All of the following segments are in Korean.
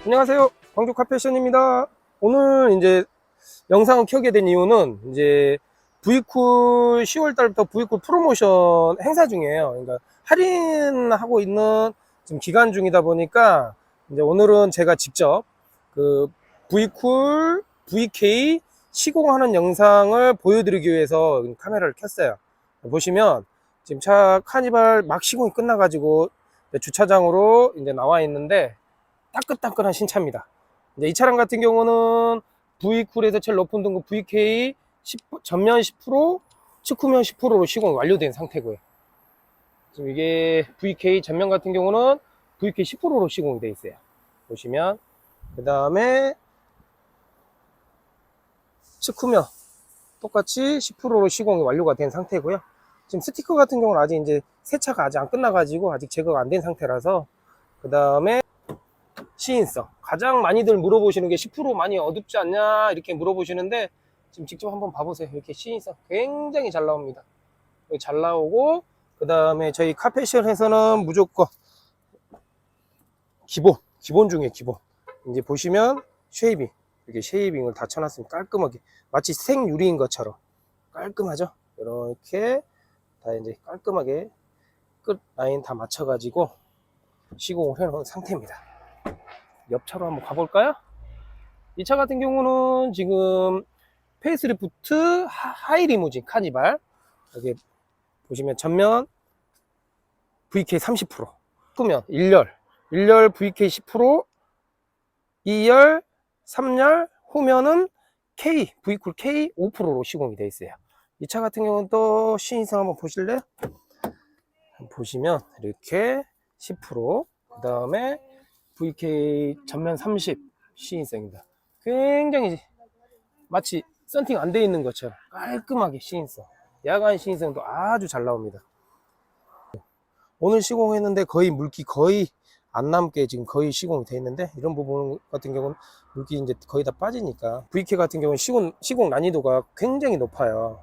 안녕하세요. 광주 카페션입니다. 오늘 이제 영상을 켜게 된 이유는 이제 V쿨 10월 달부터 V쿨 프로모션 행사 중이에요. 그러니까 할인하고 있는 지금 기간 중이다 보니까 이제 오늘은 제가 직접 그 V쿨 VK 시공하는 영상을 보여드리기 위해서 카메라를 켰어요. 보시면 지금 차 카니발 막 시공이 끝나가지고 주차장으로 이제 나와 있는데 따끈따끈한 신차입니다. 이제 이 차량 같은 경우는 V쿨에서 제일 높은 등급 VK 전면 10%, 측후면 10%로 시공이 완료된 상태고요. 지금 이게 VK 전면 같은 경우는 VK 10%로 시공이 되어 있어요. 보시면 그 다음에 측후면 똑같이 10%로 시공이 완료가 된 상태고요. 지금 스티커 같은 경우는 아직 이제 세차가 아직 안 끝나가지고 아직 제거가 안 된 상태라서 그 다음에 시인성 가장 많이들 물어보시는 게 10% 많이 어둡지 않냐 이렇게 물어보시는데 지금 직접 한번 봐보세요. 이렇게 시인성 굉장히 잘 나옵니다. 잘 나오고 그 다음에 저희 카페션에서는 무조건 기본 중에 기본 이제 보시면 쉐이빙 이렇게 쉐이빙을 다 쳐놨으면 깔끔하게 마치 생유리인 것처럼 깔끔하죠. 이렇게 다 이제 깔끔하게 끝 라인 다 맞춰가지고 시공을 해놓은 상태입니다. 옆차로 한번 가볼까요? 이 차 같은 경우는 지금 페이스리프트 하이 리무진 카니발 여기 보시면 전면 VK 30% 후면 1열 VK 10% 2열 3열 후면은 V쿨 K 5%로 시공이 되어 있어요. 이 차 같은 경우는 또 시인성 한번 보실래요? 보시면 이렇게 10%그 다음에 VK 전면 30 시인성입니다. 굉장히 마치 썬팅 안 돼 있는 것처럼 깔끔하게 시인성 야간 시인성도 아주 잘 나옵니다. 오늘 시공했는데 거의 물기 거의 안 남게 지금 거의 시공이 돼 있는데 이런 부분 같은 경우는 물기 이제 거의 다 빠지니까 VK 같은 경우는 시공 난이도가 굉장히 높아요.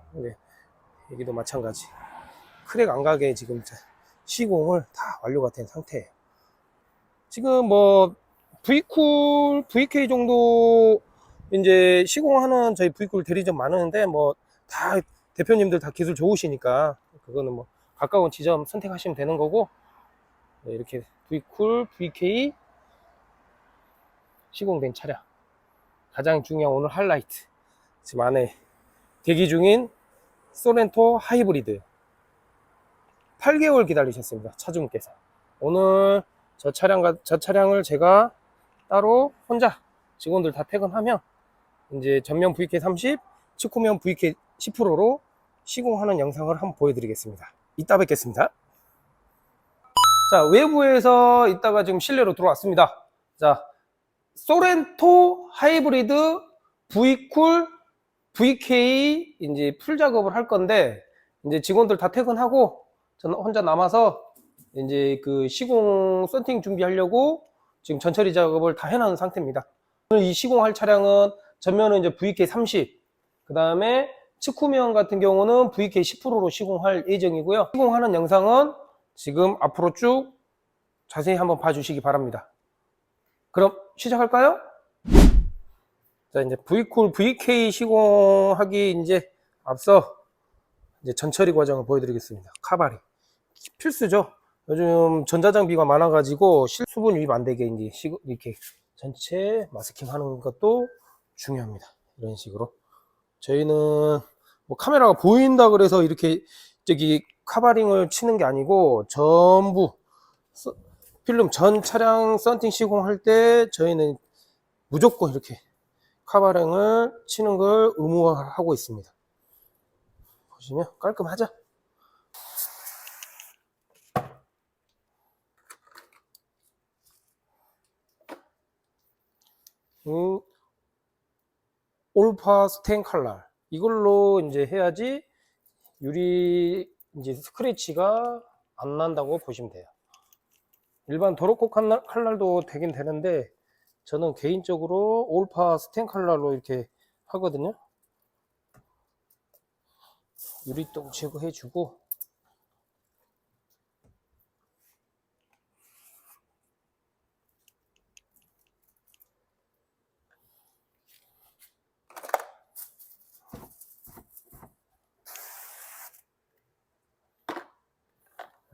여기도 마찬가지 크랙 안 가게 지금 시공을 다 완료가 된 상태예요. 지금 뭐 V쿨 VK 정도 이제 시공하는 저희 V쿨 대리점 많은데 뭐 다 대표님들 다 기술 좋으시니까 그거는 뭐 가까운 지점 선택하시면 되는 거고 이렇게 V쿨 VK 시공된 차량 가장 중요한 오늘 하이라이트 지금 안에 대기 중인 소렌토 하이브리드 8개월 기다리셨습니다. 차주분께서 오늘 저 차량을 제가 따로 혼자 직원들 다 퇴근하면 이제 전면 VK 30, 측후면 VK 10%로 시공하는 영상을 한번 보여드리겠습니다. 이따 뵙겠습니다. 자, 외부에서 이따가 지금 실내로 들어왔습니다. 자, 소렌토 하이브리드 V쿨 VK 이제 풀 작업을 할 건데 이제 직원들 다 퇴근하고 저는 혼자 남아서 이제 그 시공 썬팅 준비하려고 지금 전처리 작업을 다 해놓은 상태입니다. 오늘 이 시공할 차량은 전면은 이제 VK 30, 그 다음에 측후면 같은 경우는 VK 10%로 시공할 예정이고요. 시공하는 영상은 지금 앞으로 쭉 자세히 한번 봐주시기 바랍니다. 그럼 시작할까요? 자, 이제 V쿨 VK 시공하기 이제 앞서 이제 전처리 과정을 보여드리겠습니다. 카바리 필수죠. 요즘 전자장비가 많아가지고 수분 유입 안 되게 이제 이렇게 전체 마스킹 하는 것도 중요합니다. 이런 식으로 저희는 뭐 카메라가 보인다 그래서 이렇게 저기 카바링을 치는 게 아니고 전부 필름 전 차량 썬팅 시공할 때 저희는 무조건 이렇게 카바링을 치는 걸 의무화하고 있습니다. 보시면 깔끔하죠? 올파 스테인 칼날 이걸로 이제 해야지 유리 이제 스크래치가 안 난다고 보시면 돼요. 일반 도로코 칼날도 되긴 되는데 저는 개인적으로 올파 스테인 칼날로 이렇게 하거든요. 유리똥 제거해주고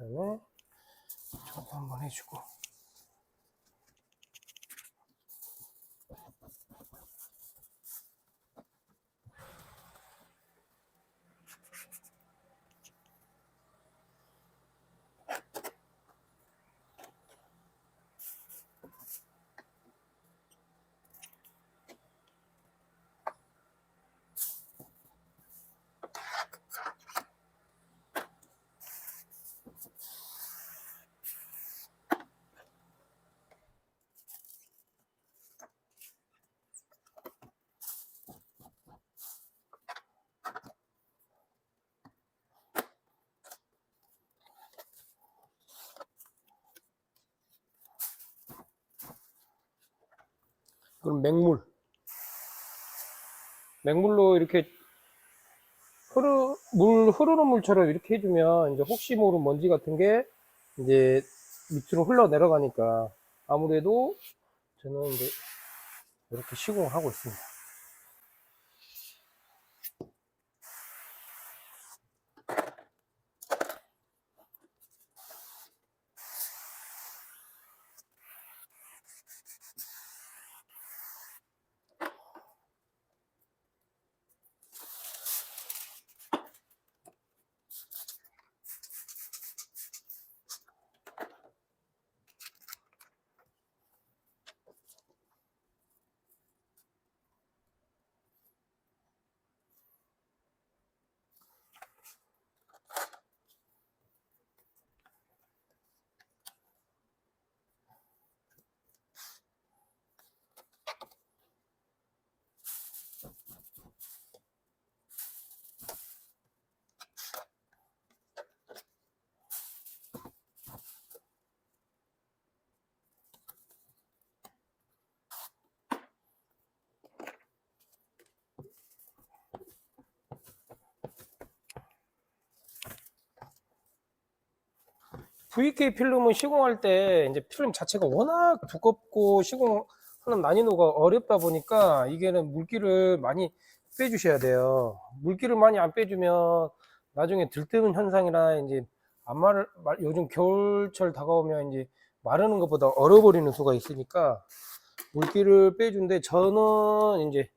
그다음에 저거 한번 해주고. 그럼 맹물로 이렇게 물 흐르는 물처럼 이렇게 해주면 이제 혹시 모르는 먼지 같은 게 이제 밑으로 흘러 내려가니까 아무래도 저는 이제 이렇게 시공을 하고 있습니다. VK 필름은 시공할 때 이제 필름 자체가 워낙 두껍고 시공하는 난이도가 어렵다 보니까 이게는 물기를 많이 빼주셔야 돼요. 물기를 많이 안 빼주면 나중에 들뜨는 현상이나 이제 요즘 겨울철 다가오면 이제 마르는 것보다 얼어버리는 수가 있으니까 물기를 빼준데 저는 이제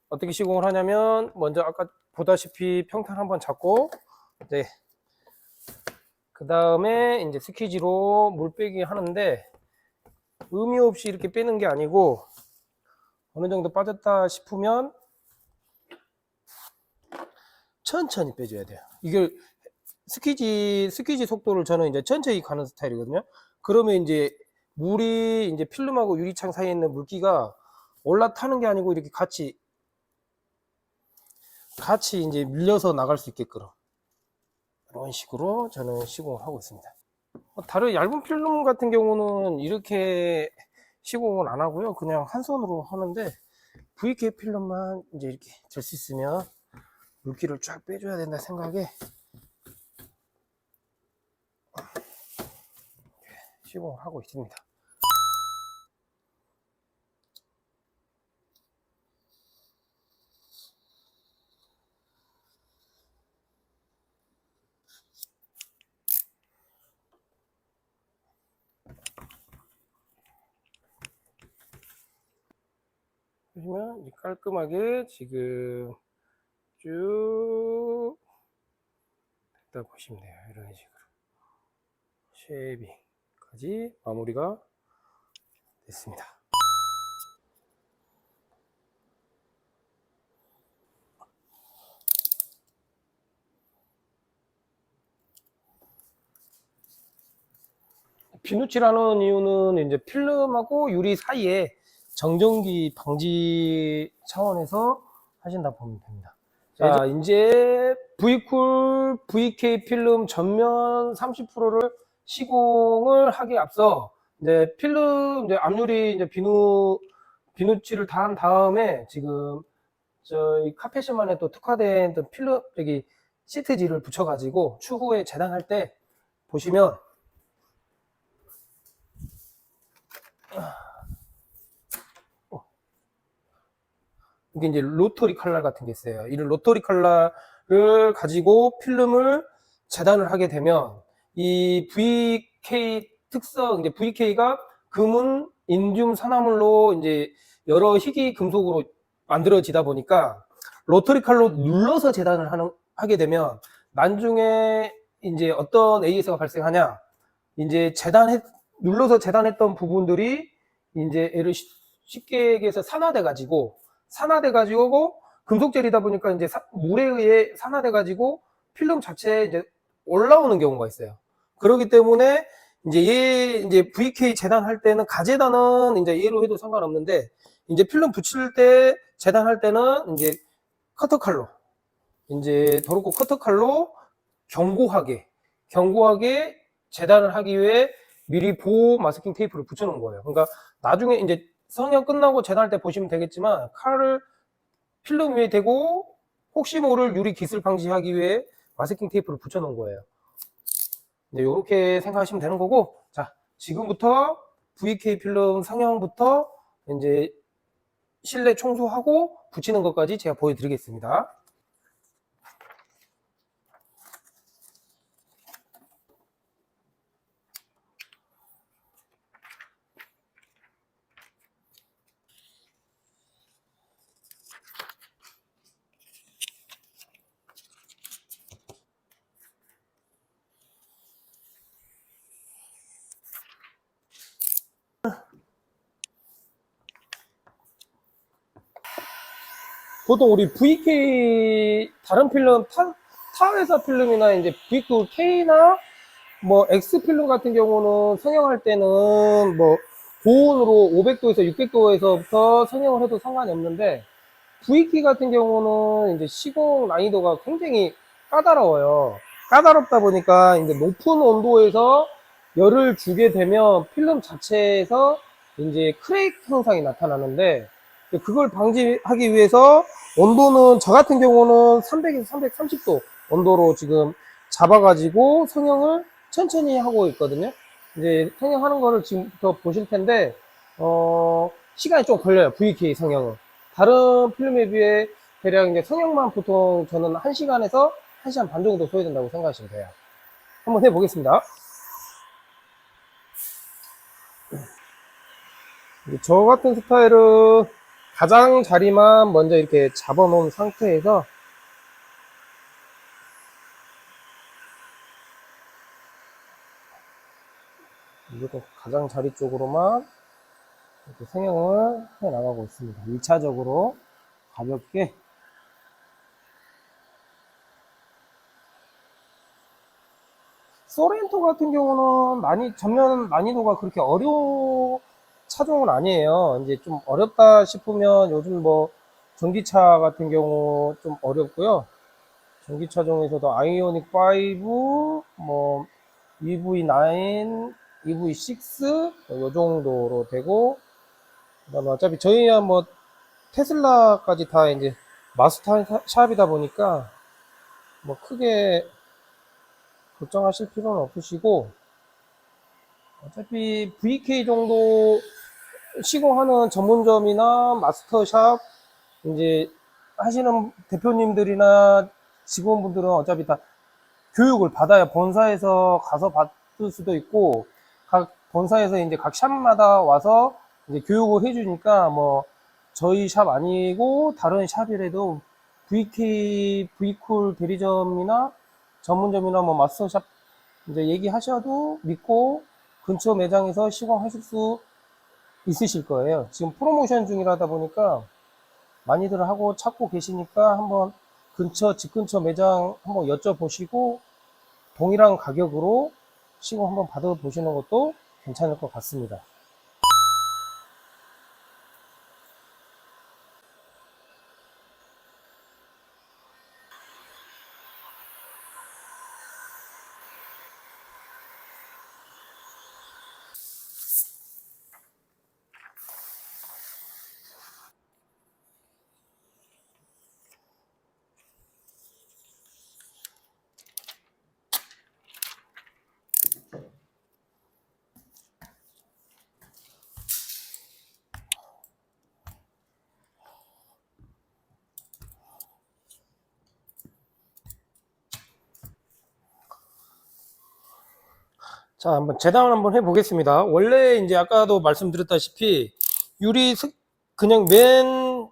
어떻게 시공을 하냐면 먼저 아까 보다시피 평탄 한번 잡고 이제 그 다음에 이제 스키지로 물 빼기 하는데 의미 없이 이렇게 빼는 게 아니고 어느 정도 빠졌다 싶으면 천천히 빼줘야 돼요. 이게 스키지 속도를 저는 이제 천천히 가는 스타일이거든요. 그러면 이제 물이 이제 필름하고 유리창 사이에 있는 물기가 올라타는 게 아니고 이렇게 같이 이제 밀려서 나갈 수 있게끔 이런 식으로 저는 시공을 하고 있습니다. 다른 얇은 필름 같은 경우는 이렇게 시공을 안 하고요. 그냥 한 손으로 하는데 VK 필름만 이제 이렇게 될 수 있으면 물기를 쫙 빼줘야 된다 생각에 시공을 하고 있습니다. 보시면 깔끔하게 지금 쭉 됐다 보시면 돼요. 이런 식으로 쉐이빙까지 마무리가 됐습니다. 비누칠하는 이유는 이제 필름하고 유리 사이에 정전기 방지 차원에서 하신다 보면 됩니다. 자, 이제 V쿨 VK 필름 전면 30%를 시공을 하기에 앞서 이제 필름 이제 앞유리 이제 비누칠을 다 한 다음에 지금 저희 카페시만에 또 특화된 또 필름 여기 시트지를 붙여가지고 추후에 재단할 때 보시면 이게 이제 로터리 칼날 같은 게 있어요. 이런 로터리 칼날을 가지고 필름을 재단을 하게 되면 이 VK 특성, 이제 VK가 금은 인듐 산화물로 이제 여러 희귀 금속으로 만들어지다 보니까 로터리 칼로 눌러서 재단을 하게 되면 나중에 이제 어떤 AS가 발생하냐, 이제 눌러서 재단했던 부분들이 이제 얘를 쉽게 얘기해서 산화돼 가지고 금속젤이다 보니까 이제 물에 의해 산화돼 가지고 필름 자체에 이제 올라오는 경우가 있어요. 그렇기 때문에 이제 VK 재단할 때는 가재단은 이제 얘로 해도 상관없는데, 이제 필름 붙일 때 재단할 때는 이제 커터칼로, 이제 도르코 커터칼로 견고하게 재단을 하기 위해 미리 보호 마스킹 테이프를 붙여놓은 거예요. 그러니까 나중에 이제 성형 끝나고 재단할 때 보시면 되겠지만, 칼을 필름 위에 대고 혹시 모를 유리 기술 방지하기 위해 마스킹 테이프를 붙여놓은 거예요. 네, 이렇게 생각하시면 되는 거고, 자, 지금부터 VK 필름 성형부터 이제 실내 청소하고 붙이는 것까지 제가 보여드리겠습니다. 보통 우리 VK 다른 필름 타 회사 필름이나 이제 B급 K나 뭐 X 필름 같은 경우는 성형할 때는 뭐 고온으로 500도에서 600도에서부터 성형을 해도 상관이 없는데, VK 같은 경우는 이제 시공 난이도가 굉장히 까다로워요. 까다롭다 보니까 이제 높은 온도에서 열을 주게 되면 필름 자체에서 이제 크랙 현상이 나타나는데, 그걸 방지하기 위해서 온도는 저 같은 경우는 300에서 330도 온도로 지금 잡아가지고 성형을 천천히 하고 있거든요. 이제 성형하는 거를 지금부터 보실 텐데, 시간이 좀 걸려요. VK 성형은. 다른 필름에 비해 대략 이제 성형만 보통 저는 1시간에서 1시간 반 정도 소요된다고 생각하시면 돼요. 한번 해보겠습니다. 저 같은 스타일은 가장 자리만 먼저 이렇게 잡아 놓은 상태에서 무조건 가장 자리 쪽으로만 이렇게 성형을 해 나가고 있습니다. 1차적으로 가볍게. 소렌토 같은 경우는 전면 난이도가 그렇게 차종은 아니에요. 이제 좀 어렵다 싶으면 요즘 뭐 전기차 같은 경우 좀 어렵고요. 전기차종에서도 아이오닉 5, 뭐 EV9, EV6 요 정도로 되고, 그다음에 어차피 저희야 뭐 테슬라까지 다 이제 마스터 샵이다 보니까 뭐 크게 걱정하실 필요는 없으시고, 어차피 VK 정도 시공하는 전문점이나 마스터샵 이제 하시는 대표님들이나 직원분들은 어차피 다 교육을 받아야 본사에서 가서 받을 수도 있고, 각 본사에서 이제 각 샵마다 와서 이제 교육을 해주니까, 뭐 저희 샵 아니고 다른 샵이라도 VK, V쿨 대리점이나 전문점이나 뭐 마스터샵 이제 얘기하셔도 믿고 근처 매장에서 시공하실 수 있으실 거예요. 지금 프로모션 중이라다 보니까 많이들 하고 찾고 계시니까 한번 집 근처 매장 한번 여쭤보시고 동일한 가격으로 시공 한번 받아보시는 것도 괜찮을 것 같습니다. 자, 한번 재단을 한번 해 보겠습니다. 원래 이제 아까도 말씀드렸다시피 그냥 맨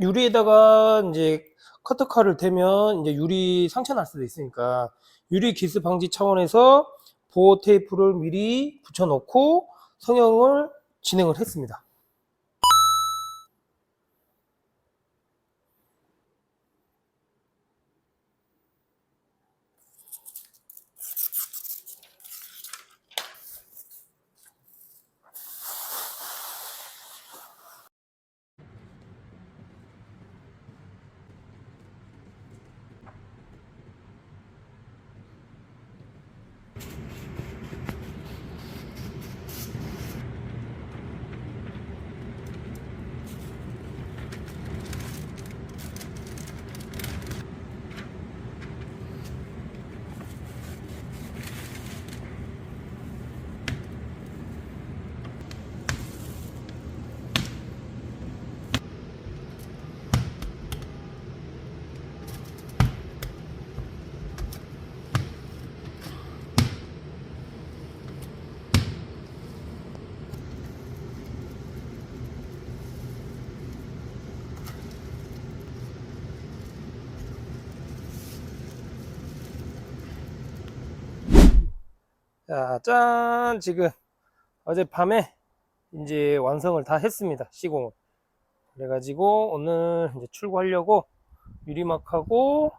유리에다가 이제 커터칼을 대면 이제 유리 상처 날 수도 있으니까 유리 기스 방지 차원에서 보호 테이프를 미리 붙여 놓고 성형을 진행을 했습니다. 자, 짠! 지금 어젯밤에 이제 완성을 다 했습니다. 시공을. 그래가지고 오늘 이제 출고하려고 유리막하고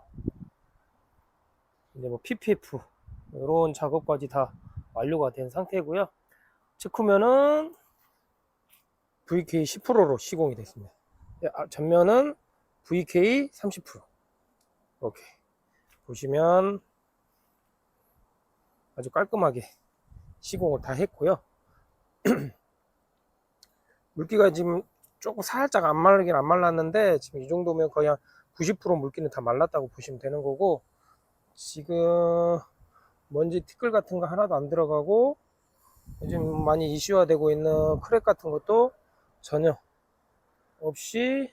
이제 뭐 PPF 이런 작업까지 다 완료가 된 상태고요. 측후면은 VK 10%로 시공이 됐습니다. 전면은 VK 30%. 오케이. 보시면 아주 깔끔하게 시공을 다 했고요. 물기가 지금 조금 살짝 안 말르긴 안 말랐는데 지금 이 정도면 거의 한 90% 물기는 다 말랐다고 보시면 되는 거고, 지금 먼지 티끌 같은 거 하나도 안 들어가고 요즘 많이 이슈화 되고 있는 크랙 같은 것도 전혀 없이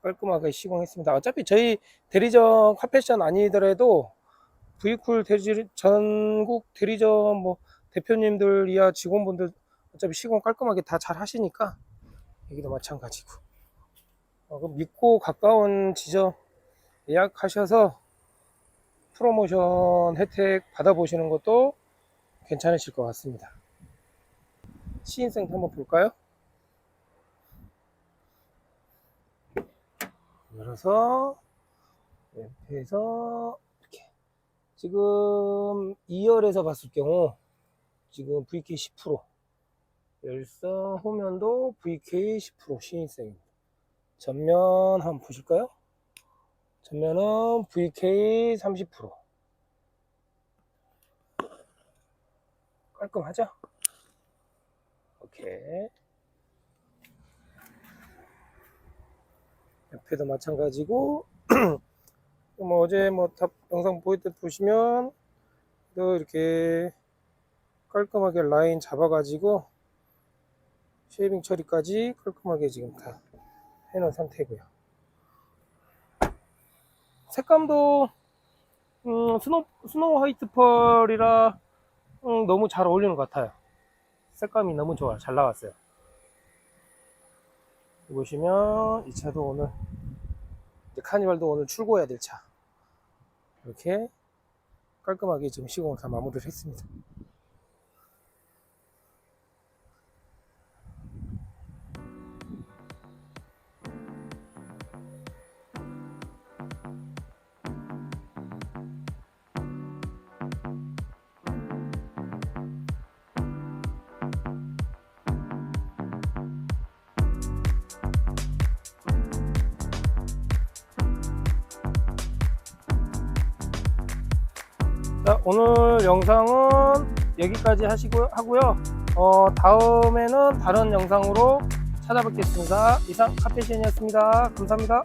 깔끔하게 시공했습니다. 어차피 저희 대리점 카페션 아니더라도 V쿨 전국 대리점 뭐 대표님들 이하 직원분들 어차피 시공 깔끔하게 다 잘 하시니까 여기도 마찬가지고, 믿고 가까운 지점 예약하셔서 프로모션 혜택 받아보시는 것도 괜찮으실 것 같습니다. 시인생 한번 볼까요? 열어서 옆에서 이렇게 지금 2열에서 봤을 경우 지금 VK 10%, 열선 후면도 VK 10% 시인생입니다. 전면 한번 보실까요? 전면은 VK 30%. 깔끔하죠? 오케이. 옆에도 마찬가지고 뭐 어제 뭐 영상 보일 때 보시면 또 이렇게 깔끔하게 라인 잡아가지고 쉐이빙 처리까지 깔끔하게 지금 다 해놓은 상태고요. 색감도 스노우 화이트 펄이라 너무 잘 어울리는 것 같아요. 색감이 너무 좋아요. 잘 나왔어요. 보시면 이 차도 오늘 카니발도 오늘 출고해야 될 차, 이렇게 깔끔하게 지금 시공을 다 마무리를 했습니다. 자, 오늘 영상은 여기까지 하고요. 다음에는 다른 영상으로 찾아뵙겠습니다. 이상 카페션이었습니다. 감사합니다.